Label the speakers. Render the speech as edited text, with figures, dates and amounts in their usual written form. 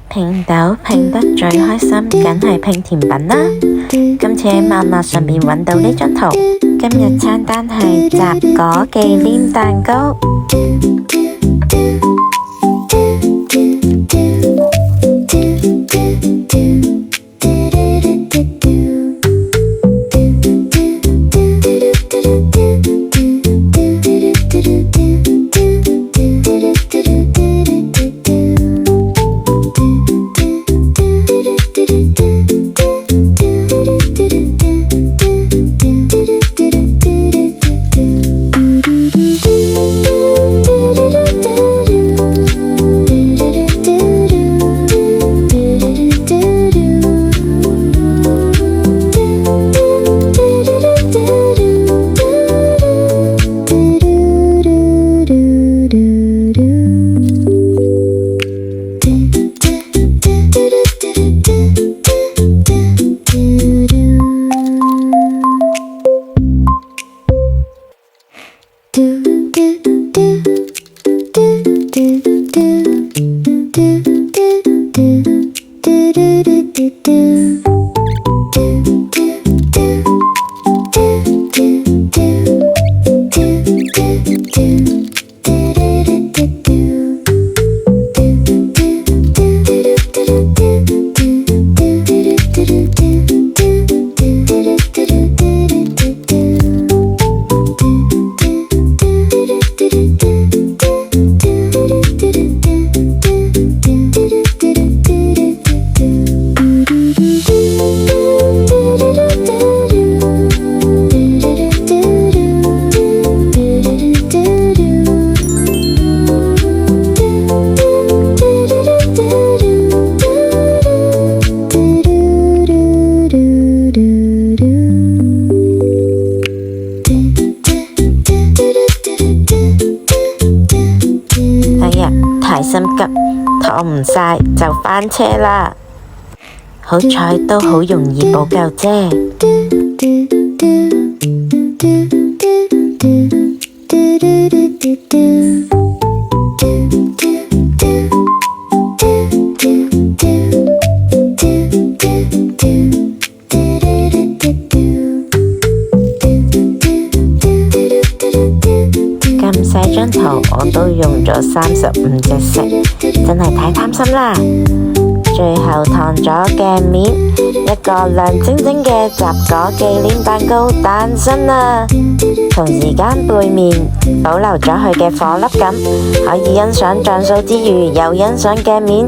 Speaker 1: 拼豆拼得最開心，梗係拼甜品啦！今次喺網絡上面揾到呢張圖，今日餐單係雜果忌廉蛋糕。太心急，拖唔晒就翻車啦！好彩都好容易補救啫。咁細張圖我都用咗35隻色，真係太貪心啦！最後燙咗鏡面，一個亮晶晶嘅雜果忌廉蛋糕誕生啦！同時間背面保留咗佢嘅顆粒感，可以欣賞像素之餘又欣賞鏡面，